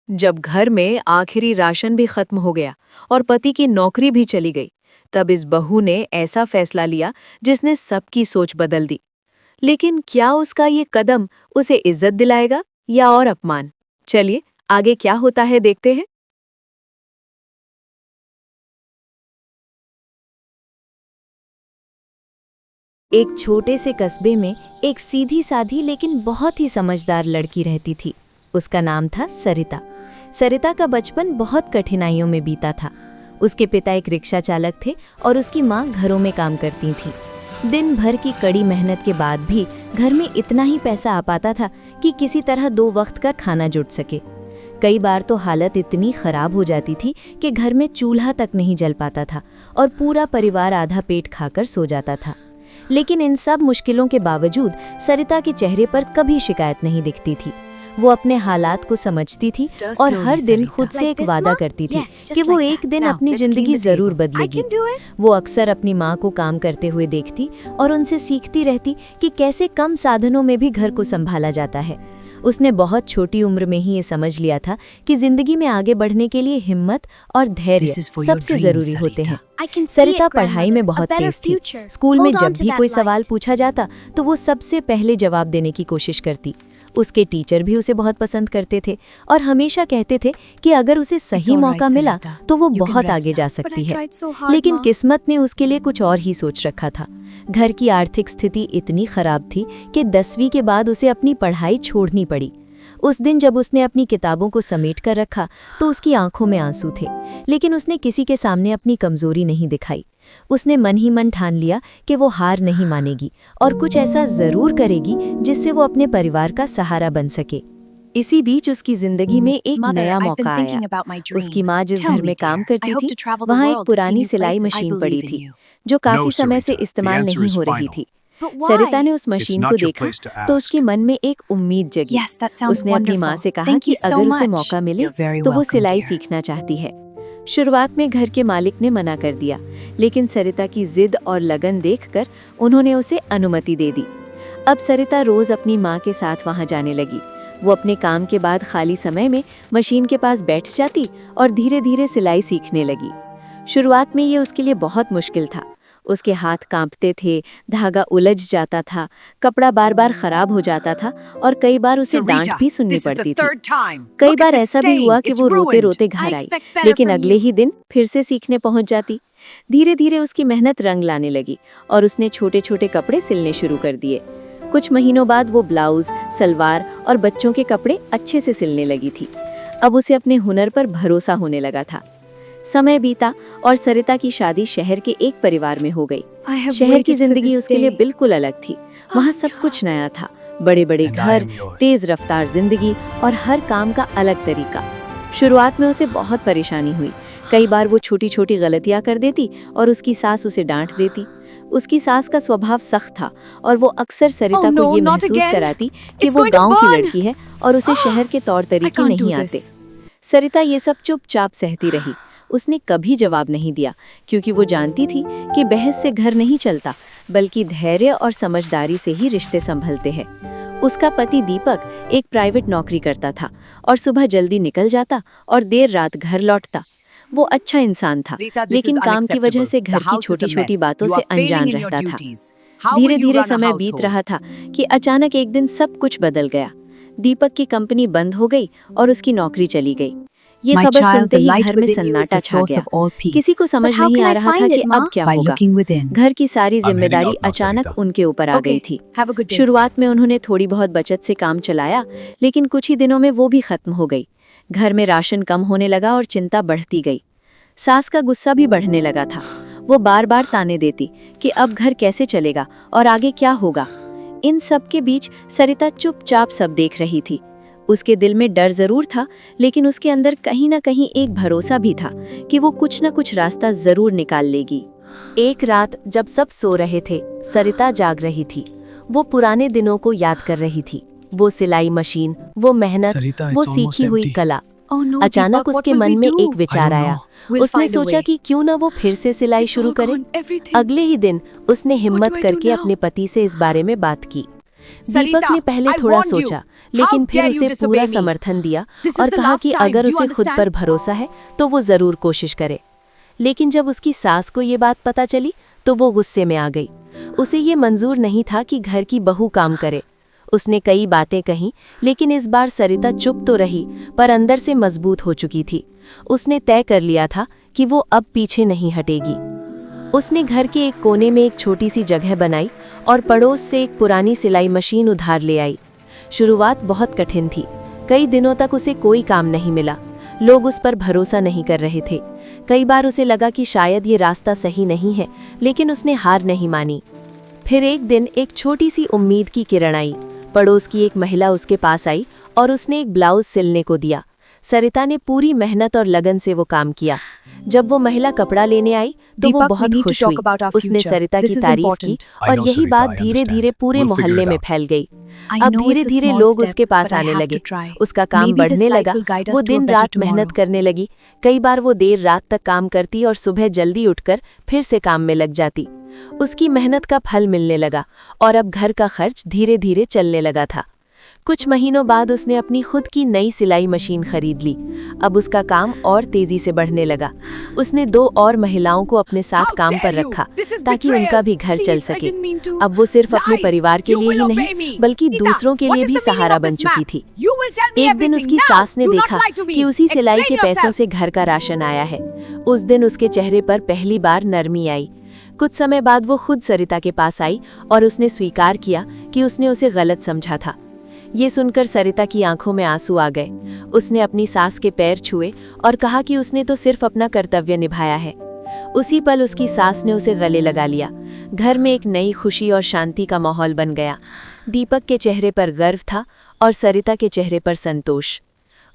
जब घर में आखिरी राशन भी खत्म हो गया और पति की नौकरी भी चली गई, तब इस बहू ने ऐसा फैसला लिया जिसने सबकी सोच बदल दी। लेकिन क्या उसका ये कदम उसे इज्जत दिलाएगा या और अपमान? चलिए आगे क्या होता है देखते हैं। एक छोटे से कस्बे में एक सीधी साधी लेकिन बहुत ही समझदार लड़की रहती थी। उसका नाम था सरिता। सरिता का बचपन बहुत कठिनाइयों में बीता था। उसके पिता एक रिक्शा चालक थे और उसकी माँ घरों में काम करती थी। दिन भर की कड़ी मेहनत के बाद भी घर में इतना ही पैसा आ पाता था कि किसी तरह 2 वक्त का खाना जुट सके। कई बार तो हालत इतनी खराब हो जाती थी कि घर में चूल्हा तक नहीं जल पाता था और पूरा परिवार आधा पेट खाकर सो जाता था। लेकिन इन सब मुश्किलों के बावजूद सरिता के चेहरे पर कभी शिकायत नहीं दिखती थी। वो अपने हालात को समझती थी और हर दिन खुद से एक वादा करती थी कि वो एक दिन अपनी जिंदगी जरूर बदलेगी। वो अक्सर अपनी माँ को काम करते हुए देखती और उनसे सीखती रहती कि कैसे कम साधनों में भी घर को संभाला जाता है। उसने बहुत छोटी उम्र में ही ये समझ लिया था कि जिंदगी में आगे बढ़ने के लिए हिम्मत और धैर्य सबसे जरूरी होते हैं। सरिता पढ़ाई में बहुत तेज थी। स्कूल में जब भी कोई सवाल पूछा जाता तो वो सबसे पहले जवाब देने की कोशिश करती। उसके टीचर भी उसे बहुत पसंद करते थे और हमेशा कहते थे कि अगर उसे सही मौका मिला तो वो बहुत आगे जा सकती है। लेकिन किस्मत ने उसके लिए कुछ और ही सोच रखा था। घर की आर्थिक स्थिति इतनी खराब थी कि 10वीं के बाद उसे अपनी पढ़ाई छोड़नी पड़ी। उस दिन जब उसने अपनी किताबों को समेट कर रखा तो उसकी आंखों में आंसू थे, लेकिन उसने किसी के सामने अपनी कमजोरी नहीं दिखाई। उसने मन ही मन ठान लिया कि वो हार नहीं मानेगी और कुछ ऐसा जरूर करेगी जिससे वो अपने परिवार का सहारा बन सके। इसी बीच उसकी जिंदगी में एक नया मौका आया। उसकी माँ जिस घर में काम करती थी वहाँ एक पुरानी सिलाई मशीन पड़ी थी जो काफी समय से इस्तेमाल नहीं हो रही थी। सरिता ने उस मशीन को देखा तो उसके मन में एक उम्मीद जगी। उसने अपनी माँ से कहा कि अगर उसे मौका मिले तो वो सिलाई सीखना चाहती है। शुरुआत में घर के मालिक ने मना कर दिया, लेकिन सरिता की जिद और लगन देखकर उन्होंने उसे अनुमति दे दी। अब सरिता रोज अपनी माँ के साथ वहाँ जाने लगी। वो अपने काम के बाद खाली समय में मशीन के पास बैठ जाती और धीरे धीरे सिलाई सीखने लगी। शुरुआत में ये उसके लिए बहुत मुश्किल था। उसके हाथ कांपते थे, धागा उलझ जाता था, कपड़ा बार बार खराब हो जाता था और कई बार उसे डांट भी सुननी पड़ती थी। कई बार ऐसा भी हुआ कि वो रोते रोते घर आई, लेकिन अगले ही दिन फिर से सीखने पहुंच जाती। धीरे धीरे उसकी मेहनत रंग लाने लगी और उसने छोटे छोटे कपड़े सिलने शुरू कर दिए। कुछ महीनों बाद वो ब्लाउज, सलवार और बच्चों के कपड़े अच्छे से सिलने लगी थी। अब उसे अपने हुनर पर भरोसा होने लगा था। समय बीता और सरिता की शादी शहर के एक परिवार में हो गई। शहर की जिंदगी उसके लिए बिल्कुल अलग थी। वहाँ सब कुछ नया था, बड़े बड़े घर, तेज रफ्तार जिंदगी और हर काम का अलग तरीका। शुरुआत में उसे बहुत परेशानी हुई। कई बार वो छोटी छोटी गलतियां कर देती और उसकी सास उसे डांट देती। उसकी सास का स्वभाव सख्त था और वो अक्सर सरिता को ये महसूस कराती कि वो गांव की लड़की है और उसे शहर के तौर तरीके नहीं आते। सरिता ये सब चुपचाप सहती रही। उसने कभी जवाब नहीं दिया क्योंकि वो जानती थी कि बहस से घर नहीं चलता, बल्कि धैर्य और समझदारी से ही रिश्ते संभलते हैं। उसका पति दीपक एक प्राइवेट नौकरी करता था और सुबह जल्दी निकल जाता और देर रात घर लौटता। वो अच्छा इंसान था, लेकिन काम की वजह से घर की छोटी छोटी बातों से अनजान रहता था। धीरे धीरे समय बीत रहा था कि अचानक एक दिन सब कुछ बदल गया। दीपक की कंपनी बंद हो गई और उसकी नौकरी चली गई। ये खबर सुनते ही घर में सन्नाटा छा गया। किसी को समझ नहीं आ रहा था कि अब क्या होगा। घर की सारी जिम्मेदारी अचानक उनके ऊपर आ गई थी। शुरुआत में उन्होंने थोड़ी बहुत बचत से काम चलाया, लेकिन कुछ ही दिनों में वो भी खत्म हो गई। घर में राशन कम होने लगा और चिंता बढ़ती गई। सास का गुस्सा भी बढ़ने लगा था। वो बार बार ताने देती कि अब घर कैसे चलेगा और आगे क्या होगा। इन सब के बीच सरिता चुपचाप सब देख रही थी। उसके दिल में डर जरूर था, लेकिन उसके अंदर कहीं ना कहीं एक भरोसा भी था कि वो कुछ न कुछ रास्ता जरूर निकाल लेगी। एक रात जब सब सो रहे थे, सरिता जाग रही थी। वो पुराने दिनों को याद कर रही थी। वो सिलाई मशीन, वो मेहनत, वो सीखी हुई कला। अचानक उसके मन में एक विचार आया। उसने सोचा कि क्यों ना वो फिर से सिलाई शुरू करे। अगले ही दिन उसने हिम्मत करके अपने पति से इस बारे में बात की। दीपक ने पहले थोड़ा सोचा, लेकिन फिर उसे पूरा समर्थन दिया और कहा कि अगर उसे खुद पर भरोसा है तो वो जरूर कोशिश करे। लेकिन जब उसकी सास को ये बात पता चली तो वो गुस्से में आ गई। उसे ये मंजूर नहीं था कि घर की बहू काम करे। उसने कई बातें कहीं, लेकिन इस बार सरिता चुप तो रही पर अंदर से मजबूत हो चुकी थी। उसने तय कर लिया था कि वो अब पीछे नहीं हटेगी। उसने घर के एक कोने में एक छोटी सी जगह बनाई और पड़ोस से एक पुरानी सिलाई मशीन उधार ले आई। शुरुआत बहुत कठिन थी। कई दिनों तक उसे कोई काम नहीं मिला। लोग उस पर भरोसा नहीं कर रहे थे। कई बार उसे लगा कि शायद ये रास्ता सही नहीं है, लेकिन उसने हार नहीं मानी। फिर एक दिन एक छोटी सी उम्मीद की किरण आई। पड़ोस की एक महिला उसके पास आई और उसने एक ब्लाउज सिलने को दिया। सरिता ने पूरी मेहनत और लगन से वो काम किया। जब वो महिला कपड़ा लेने आई तो वो बहुत खुश हुई। उसने सरिता की तारीफ की और यही बात धीरे धीरे पूरे मोहल्ले में फैल गई। अब धीरे धीरे लोग उसके पास आने लगे। उसका काम बढ़ने लगा। वो दिन रात मेहनत करने लगी। कई बार वो देर रात तक काम करती और सुबह जल्दी उठकर फिर से काम में लग जाती। उसकी मेहनत का फल मिलने लगा और अब घर का खर्च धीरे धीरे चलने लगा था। कुछ महीनों बाद उसने अपनी खुद की नई सिलाई मशीन खरीद ली। अब उसका काम और तेजी से बढ़ने लगा। उसने 2 और महिलाओं को अपने साथ काम पर रखा ताकि उनका भी घर चल सके। अब वो सिर्फ अपने परिवार के लिए ही नहीं बल्कि दूसरों के लिए भी सहारा बन चुकी थी। एक दिन उसकी सास ने देखा कि उसी सिलाई के पैसों से घर का राशन आया है। उस दिन उसके चेहरे पर पहली बार नरमी आई। कुछ समय बाद वो खुद सरिता के पास आई और उसने स्वीकार किया कि उसने उसे गलत समझा था। ये सुनकर सरिता की आंखों में आंसू आ गए। उसने अपनी सास के पैर छुए और कहा कि उसने तो सिर्फ अपना कर्तव्य निभाया है। उसी पल उसकी सास ने उसे गले लगा लिया। घर में एक नई खुशी और शांति का माहौल बन गया। दीपक के चेहरे पर गर्व था और सरिता के चेहरे पर संतोष।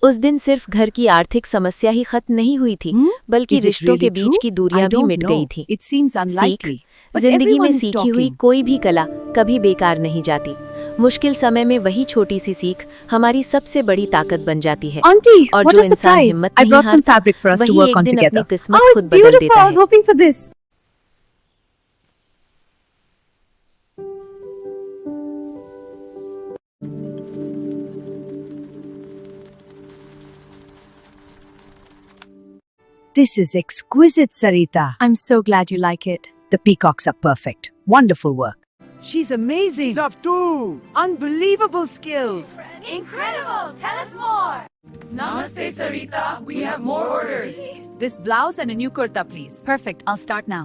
उस दिन सिर्फ घर की आर्थिक समस्या ही खत्म नहीं हुई थी, बल्कि रिश्तों के बीच की दूरियां भी मिट गई थी। सीख, जिंदगी में सीखी हुई कोई भी कला कभी बेकार नहीं जाती। मुश्किल समय में वही छोटी सी सीख हमारी सबसे बड़ी ताकत बन जाती है। और जो इंसान हिम्मत नहीं हारता, वही एक दिन अपनी किस्मत खुद बदल देता है। This is exquisite, Sarita. I'm so glad you like it. The peacocks are perfect. Wonderful work. She's amazing. Stuff too. Unbelievable skill. Incredible! Tell us more! Namaste, Sarita. We have more orders. This blouse and a new kurta, please. Perfect. I'll start now.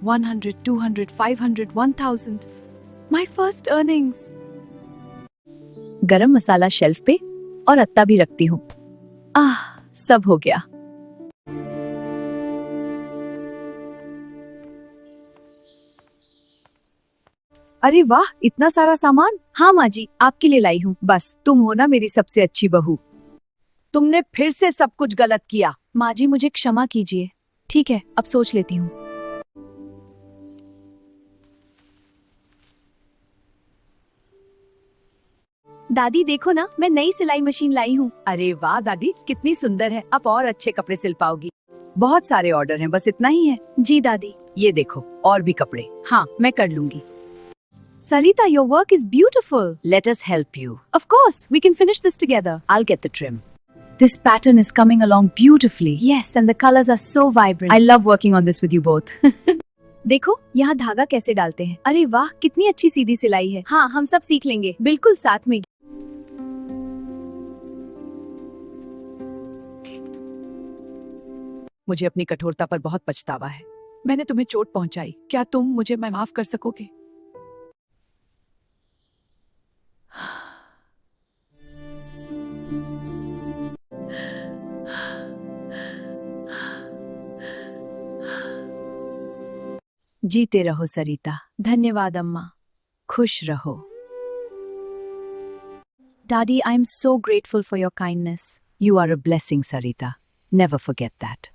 $100, $200, $500, $1,000. My first earnings. गरम मसाला shelf पे और अत्ता भी रखती हूँ। सब हो गया। अरे वाह, इतना सारा सामान। हाँ माँ जी, आपके लिए लाई हूँ। बस तुम हो ना मेरी सबसे अच्छी बहू। तुमने फिर से सब कुछ गलत किया। माँ जी, मुझे क्षमा कीजिए। ठीक है, अब सोच लेती हूँ। दादी देखो ना, मैं नई सिलाई मशीन लाई हूँ। अरे वाह दादी, कितनी सुंदर है। अब और अच्छे कपड़े सिल पाओगी। बहुत सारे ऑर्डर हैं, बस इतना ही है। जी दादी। ये देखो, और भी कपड़े। हाँ, मैं कर लूंगी। Sarita, your work is beautiful. Let us help you. Of course, we can finish this together. I'll get the trim. This pattern is coming along beautifully. Yes, and the colors are so vibrant. I love working on this with you both. देखो, यहाँ धागा कैसे डालते हैं। अरे वाह, कितनी अच्छी सीधी सिलाई है। हाँ, हम सब सीख लेंगे। बिल्कुल साथ में। मुझे अपनी कठोरता पर बहुत पछतावा है। मैंने तुम्हें चोट पहुंचाई। क्या तुम मुझे माफ कर सकोगे? जीते रहो सरिता। धन्यवाद अम्मा। खुश रहो। Daddy, I am so grateful for your kindness. You are a blessing, Sarita. Never forget that.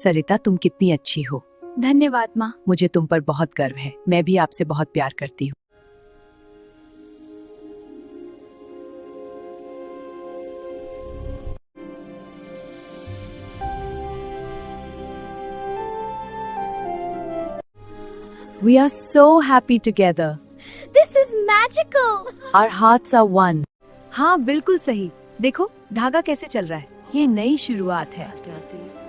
सरिता, तुम कितनी अच्छी हो। धन्यवाद माँ। मुझे तुम पर बहुत गर्व है। मैं भी आपसे बहुत प्यार करती हूँ। We are so happy together. This is magical. Our hearts are one. हाँ बिल्कुल सही। देखो धागा कैसे चल रहा है। ये नई शुरुआत है।